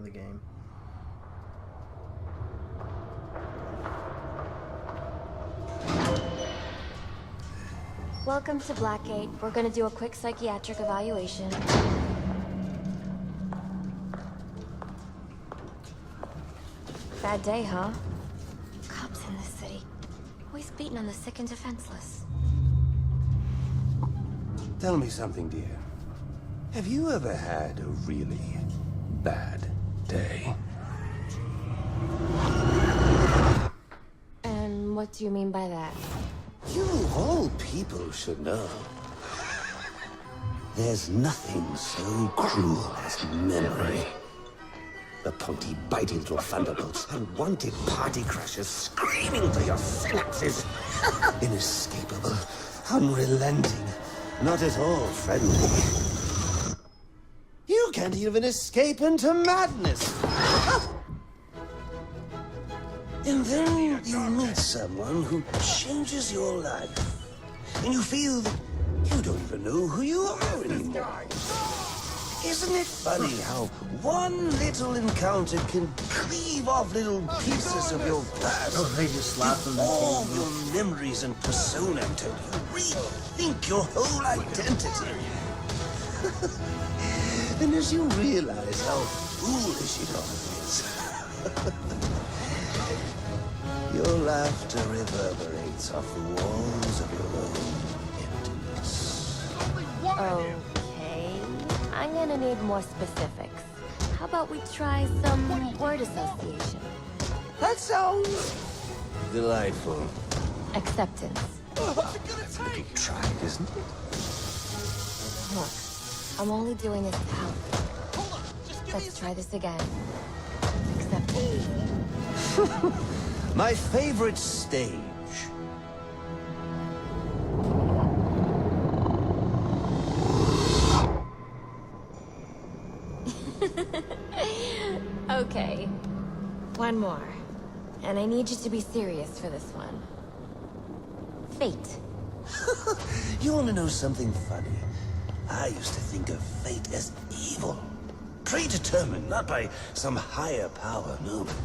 for the game. Welcome to Blackgate. We're gonna do a quick psychiatric evaluation. Bad day, huh? Cops in this city. Always beating on the sick and defenseless. Tell me something, dear. Have you ever had a really bad day? And what do you mean by that? You, of all people, should know. There's nothing so cruel as memory. The punky, biting little thunderbolts, unwanted party crashers screaming through your synapses. Inescapable, unrelenting, not at all friendly. You can't even escape into madness. And then you meet someone who changes your life. And you feel that you don't even know who you are anymore. Isn't it funny how one little encounter can cleave off little pieces of your past? Oh, they just slapped them. All your memories and persona until you rethink your whole identity. And as you realize how foolish it all is, your laughter reverberates off the walls of your own emptiness. Okay. I'm gonna need more specifics. How about we try some word association? That sounds delightful. Acceptance. That's a little tried, isn't it? Look, I'm only doing this to help. Let's try this again. Acceptance. My favorite stage. Okay. One more. And I need you to be serious for this one. Fate. You want to know something funny? I used to think of fate as evil. Predetermined, not by some higher power, no, but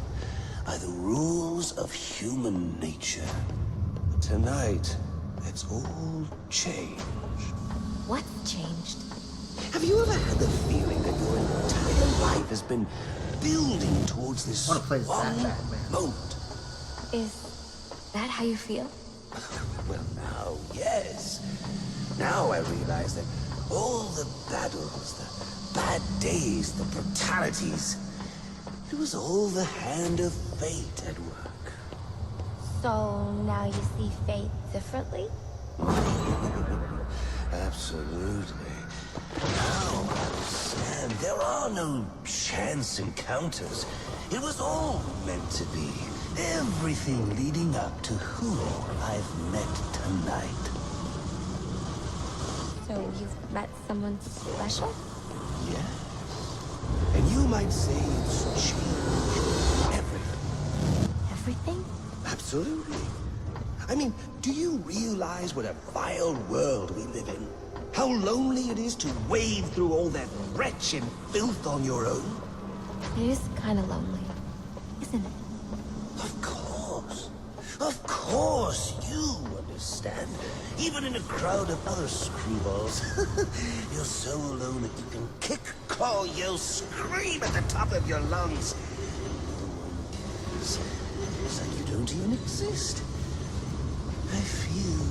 by the rules of human nature. But tonight, it's all changed. What's changed? Have you ever had the feeling that your entire life has been building towards this I wanna play as one Batman. moment? Is that how you feel? Well, now, yes. Now I realize that all the battles, the bad days, the brutalities, it was all the hand of fate at work. So now you see fate differently? Absolutely. Now I understand. There are no chance encounters. It was all meant to be. Everything leading up to who I've met tonight. So you've met someone special? Yes. And you might say it's changed everything. Everything? Absolutely. I mean, do you realize what a vile world we live in? How lonely it is to wade through all that wretched filth on your own? It is kind of lonely, isn't it? Of course. Of course, you understand. Even in a crowd of other screwballs. You're so alone that you can kick, claw, yell, scream at the top of your lungs. It's like you don't even exist. I feel...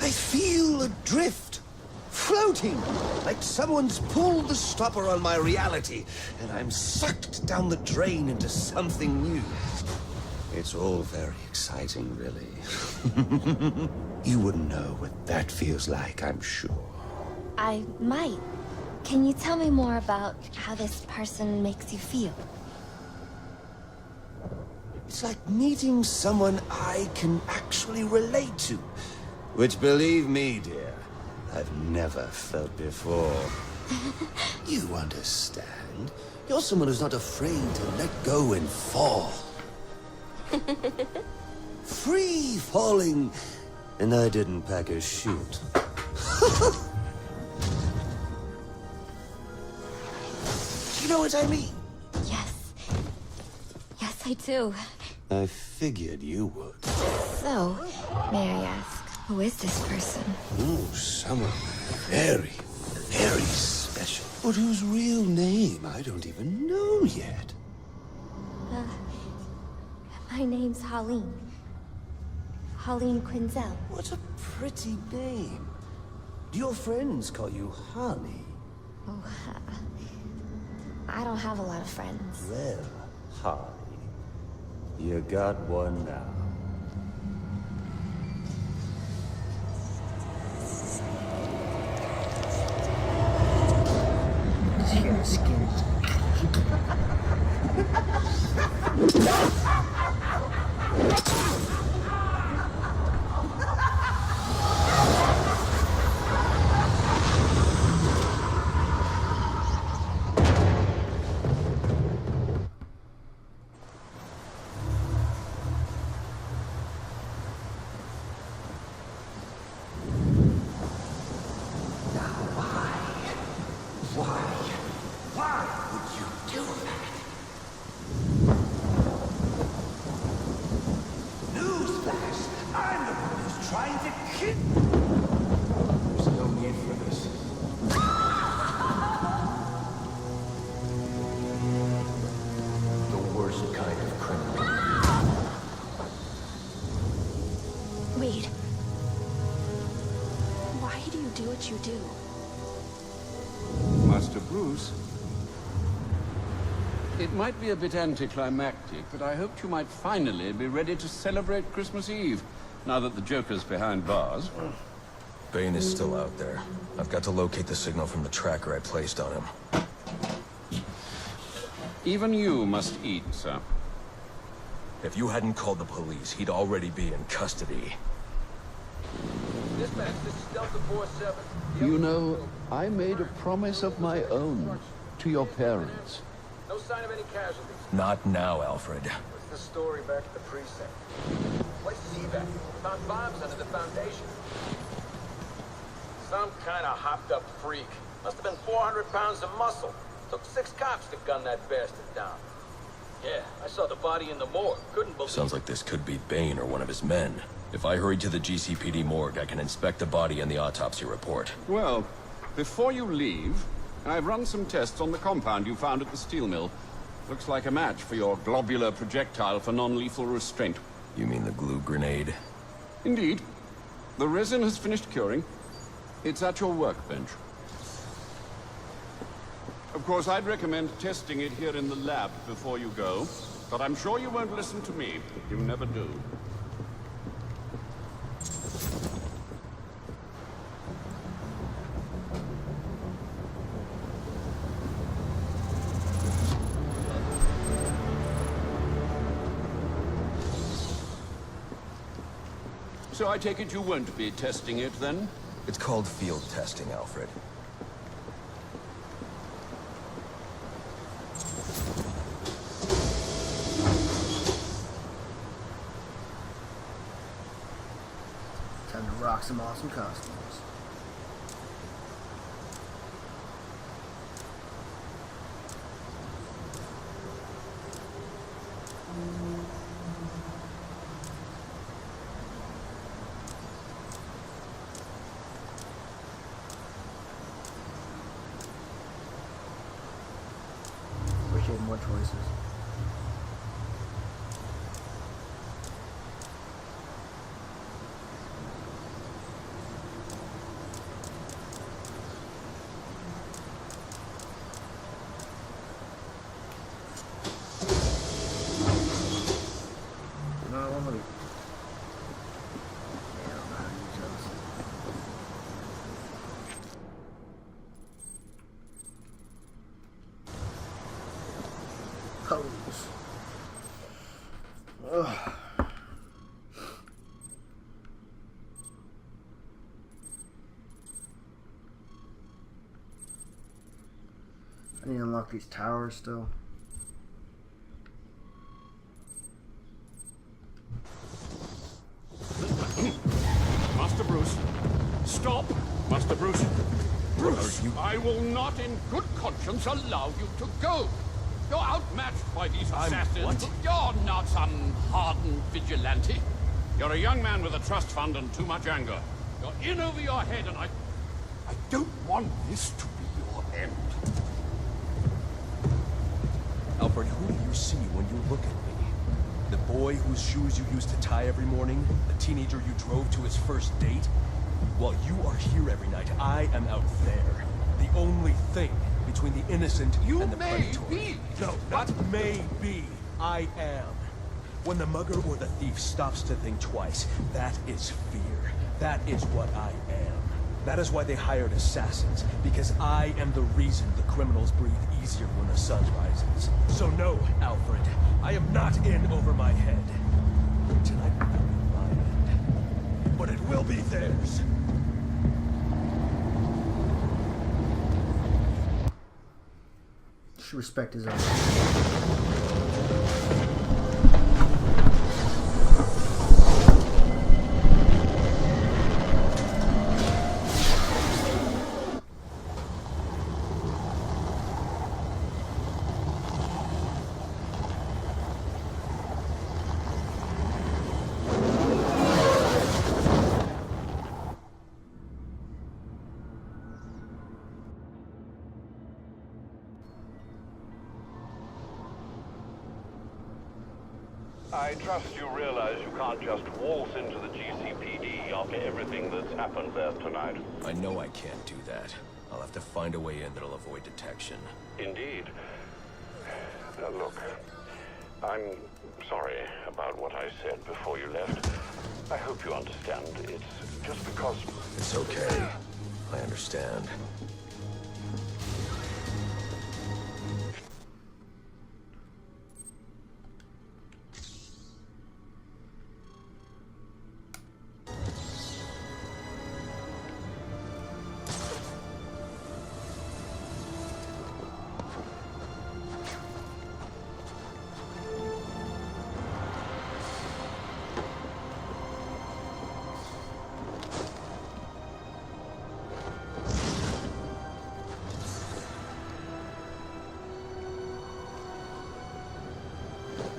I feel adrift, floating, like someone's pulled the stopper on my reality, and I'm sucked down the drain into something new. It's all very exciting, really. You wouldn't know what that feels like, I'm sure. I might. Can you tell me more about how this person makes you feel? It's like meeting someone I can actually relate to. Which, believe me, dear, I've never felt before. You understand. You're someone who's not afraid to let go and fall. Free falling, and I didn't pack a chute. You know what I mean? Yes. Yes, I do. I figured you would. So, may I ask, who is this person? Oh, someone very, very special. But whose real name I don't even know yet. My name's Holleen. Holleen Quinzel. What a pretty name. Do your friends call you Holly? Oh, I don't have a lot of friends. Well, Holly, you got one now. Your skin. Why would you do that? Newsflash! I'm the one who's trying to kill... There's no need for this. The worst kind of criminal. Wait. Why do you do what you do? Master Bruce, it might be a bit anticlimactic, but I hoped you might finally be ready to celebrate Christmas Eve, now that the Joker's behind bars. Bane is still out there. I've got to locate the signal from the tracker I placed on him. Even you must eat, sir. If you hadn't called the police, he'd already be in custody. Dispatch, this is Delta 47. You know, I made a promise of my own to your parents. No sign of any casualties. Not now, Alfred. What's the story back at the precinct? Place is evac. Found bombs under the foundation. Some kind of hopped-up freak. Must have been 400 pounds of muscle. Took 6 cops to gun that bastard down. Yeah, I saw the body in the morgue. Couldn't believe Sounds it. like this could be Bane or one of his men. If I hurry to the GCPD morgue, I can inspect the body and the autopsy report. Well, before you leave, I've run some tests on the compound you found at the steel mill. Looks like a match for your globular projectile for non-lethal restraint. You mean the glue grenade? Indeed. The resin has finished curing. It's at your workbench. Of course, I'd recommend testing it here in the lab before you go, but I'm sure you won't listen to me. You never do. So I take it you won't be testing it, then? It's called field testing, Alfred. Time to rock some awesome costumes. Appreciate more choices. No, I want to. Yeah, I don't know how to use those. Oh I need to unlock these towers still. Master Bruce, stop! Master Bruce! Bruce, I will not in good conscience allow you to go. You're outmatched by these assassins. You're not some hardened vigilante. You're a young man with a trust fund and too much anger. You're in over your head, and I don't want this to be your end. Alfred, who do you see when you look at me? The boy whose shoes you used to tie every morning? The teenager you drove to his first date? While you are here every night, I am out there. The only thing between the innocent and the predator. Be. No, not may be. I am. When the mugger or the thief stops to think twice, that is fear. That is what I am. That is why they hired assassins, because I am the reason the criminals breathe easier when the sun rises. So no, Alfred, I am not in over my head. Tonight will be my end, but it will be theirs. Should respect his own. I trust you realize you can't just waltz into the GCPD after everything that's happened there tonight. I know I can't do that. I'll have to find a way in that'll avoid detection. Indeed. Now look, I'm sorry about what I said before you left. I hope you understand. It's just because... It's okay. I understand.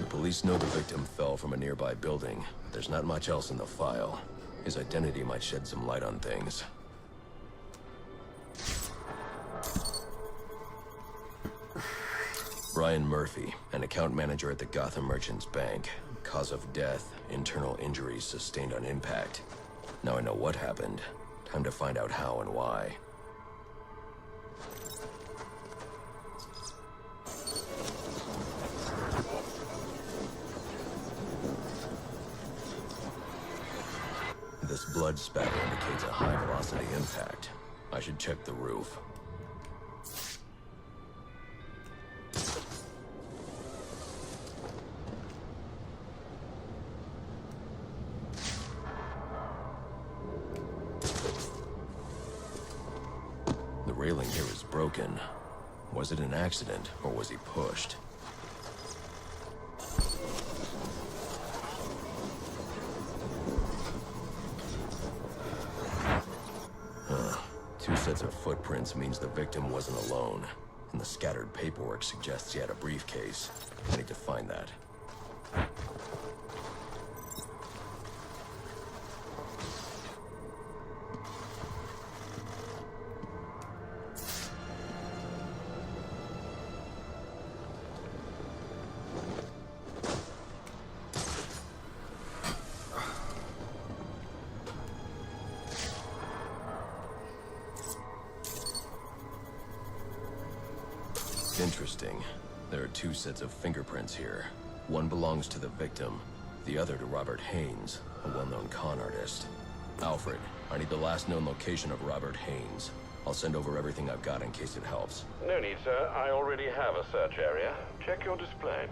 Police know the victim fell from a nearby building. There's not much else in the file. His identity might shed some light on things. Brian Murphy, an account manager at the Gotham Merchants Bank. Cause of death, internal injuries sustained on impact. Now I know what happened. Time to find out how and why. This blood spatter indicates a high-velocity impact. I should check the roof. The railing here is broken. Was it an accident, or was he pushed? Two sets of footprints means the victim wasn't alone, and the scattered paperwork suggests he had a briefcase. I need to find that. Interesting. There are two sets of fingerprints here. One belongs to the victim, the other to Robert Haynes, a well-known con artist. Alfred, I need the last known location of Robert Haynes. I'll send over everything I've got in case it helps. No need, sir. I already have a search area. Check your display.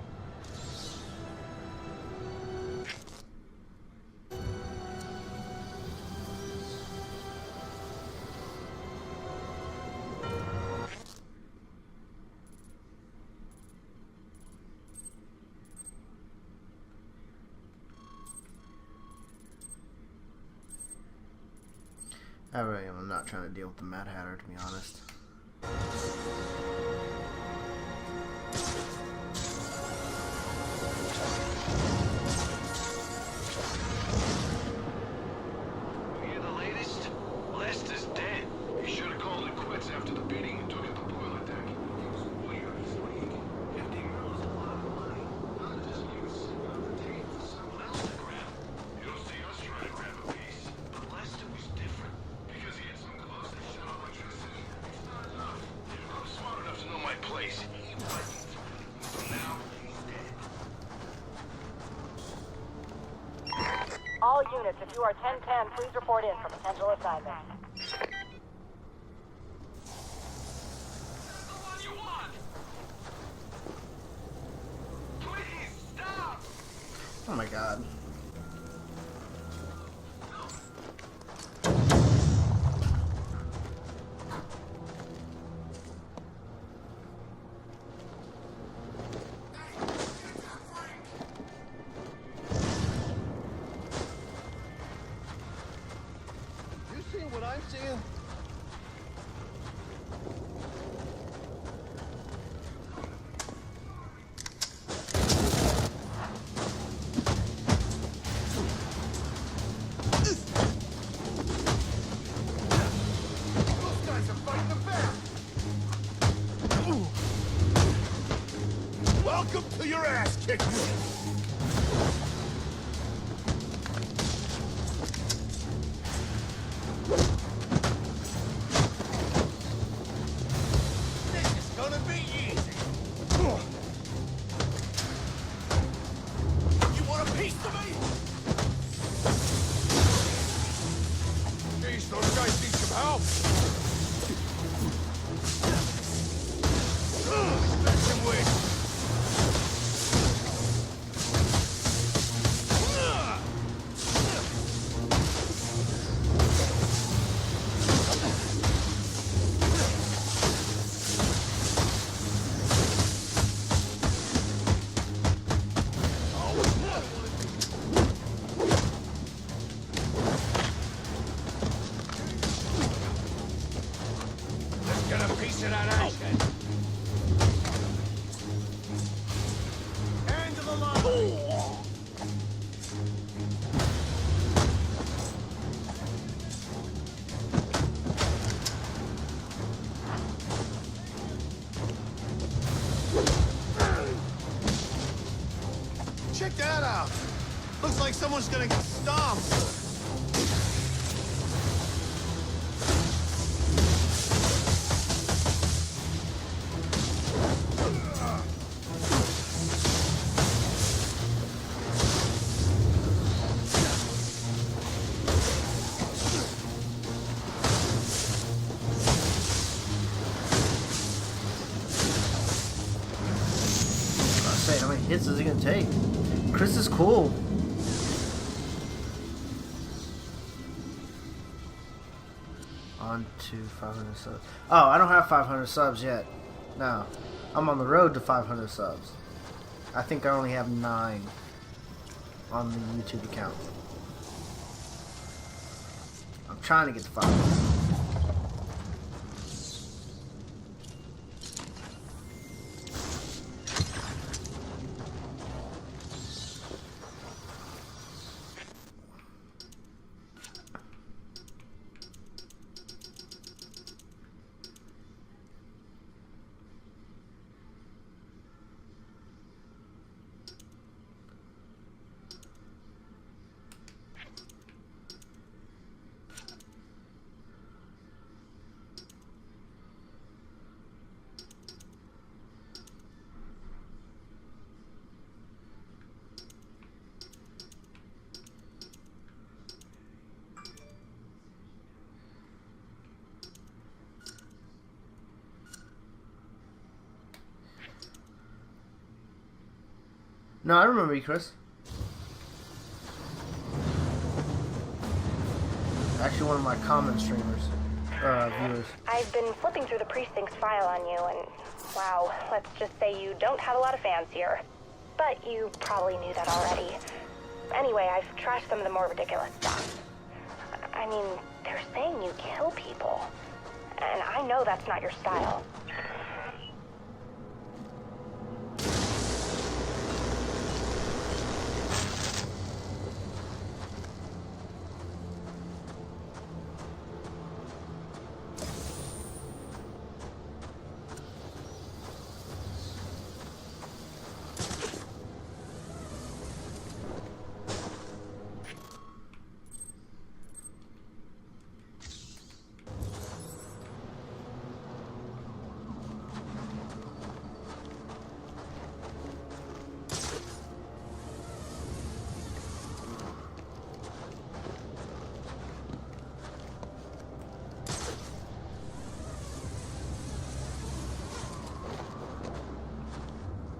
I really am not trying to deal with the Mad Hatter, to be honest. Hear the latest? Lester's dead. He should have called it quits after the beating he took at the boiler deck. He was weird freak. 50 mils is a lot of money. Not just you sitting on the tape for someone else to grab. You don't see us trying to grab a piece. But Lester was different. Because he had some clothes that shut off electricity. It's not enough. I was smart enough to know my place. He wasn't. So now, he's dead. All units, if you are 1010, please report in for potential assignment. Oh my god. You see what I'm seeing? Welcome to your ass kicking. This is gonna be easy. You want a piece of me? Jeez, those guys need some help. Expect some weight. Get a piece of that action. End of the line. Check that out. Looks like someone's gonna get stomped. How many hits is he gonna take? Chris is cool. On to 500 subs. Oh, I don't have 500 subs yet. No. I'm on the road to 500 subs. I think I only have 9 on the YouTube account. I'm trying to get to 500. No, I remember you, Chris. Actually, one of my common streamers, viewers. I've been flipping through the precinct's file on you, and wow, let's just say you don't have a lot of fans here. But you probably knew that already. Anyway, I've trashed some of the more ridiculous stuff. I I mean, they're saying you kill people. And I know that's not your style.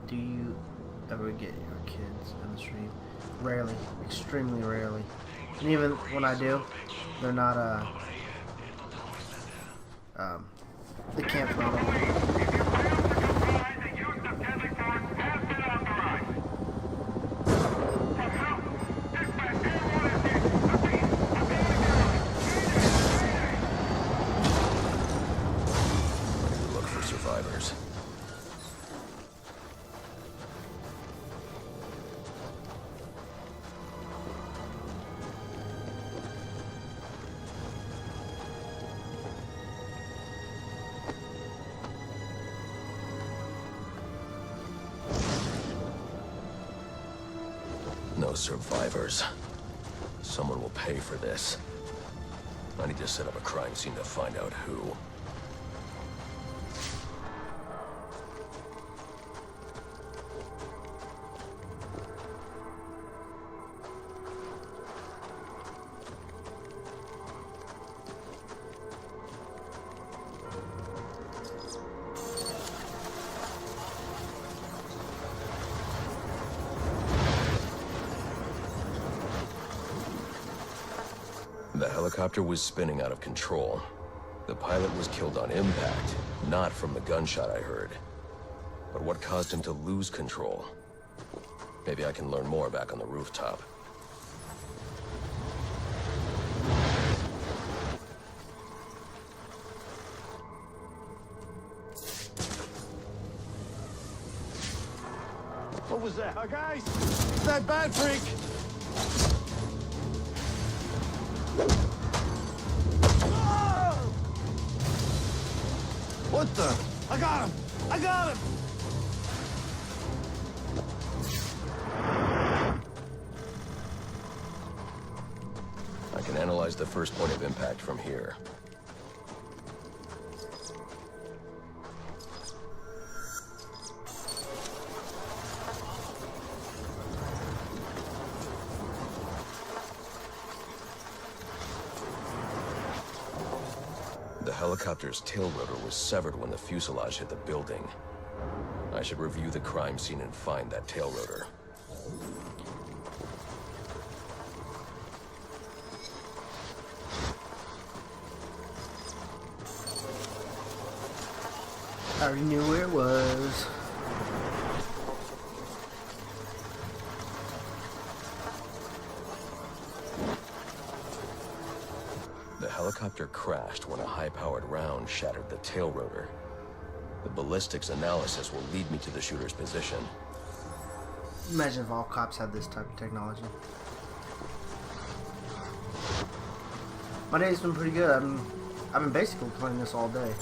Do you ever get your kids on the stream? Rarely. Extremely rarely. And even when I do, they're not, they can't follow. Look for survivors. No survivors. Someone will pay for this. I need to set up a crime scene to find out who. The helicopter was spinning out of control. The pilot was killed on impact, not from the gunshot I heard. But what caused him to lose control? Maybe I can learn more back on the rooftop. What was that? Guys! That bad freak! What the? I got him! I got him! I can analyze the first point of impact from here. The helicopter's tail rotor was severed when the fuselage hit the building. I should review the crime scene and find that tail rotor. I already knew where it was. The helicopter crashed when a high-powered round shattered the tail rotor. The ballistics analysis will lead me to the shooter's position. Imagine if all cops had this type of technology. My day's been pretty good. I've been basically playing this all day.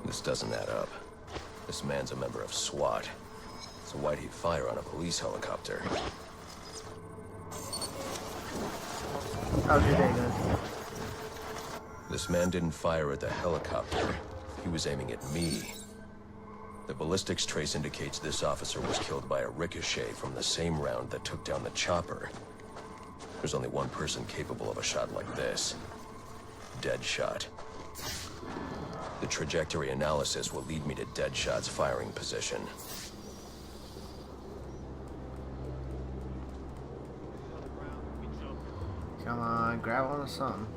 This doesn't add up. This man's a member of SWAT. So why'd he fire on a police helicopter? How's your day going? This man didn't fire at the helicopter. He was aiming at me. The ballistics trace indicates this officer was killed by a ricochet from the same round that took down the chopper. There's only one person capable of a shot like this. Deadshot. The trajectory analysis will lead me to Deadshot's firing position. Come on, grab onto something.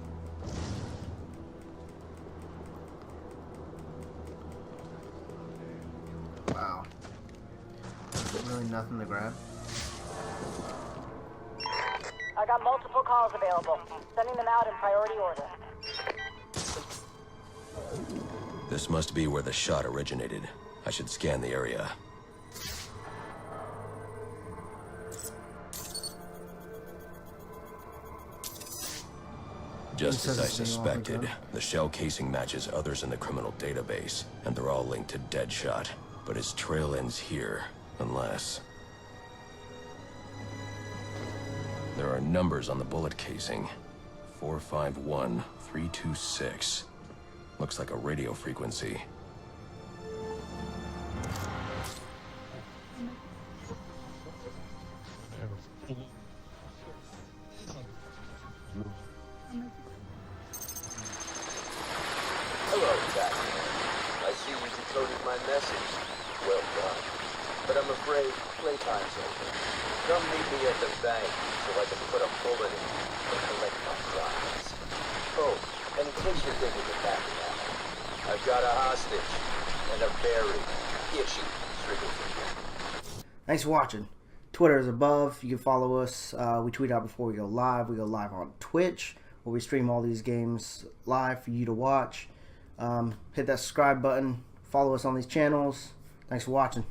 Wow. There's really nothing to grab. I got multiple calls available. Sending them out in priority order. This must be where the shot originated. I should scan the area. Just as I suspected, the shell casing matches others in the criminal database, and they're all linked to Deadshot. But his trail ends here, unless... There are numbers on the bullet casing. 451326. Looks like a radio frequency. Hello, Batman. I see you decoded my message. Well done. But I'm afraid playtime's over. Come meet me at the bank so I can put a bullet in you and collect my prize. Oh, and in case you're thinking of backing out, I've got a hostage and a very itchy trigger finger. Thanks for watching. Twitter is above. You can follow us. We tweet out before we go live. We go live on Twitch, where we stream all these games live for you to watch. Hit that subscribe button. Follow us on these channels. Thanks for watching.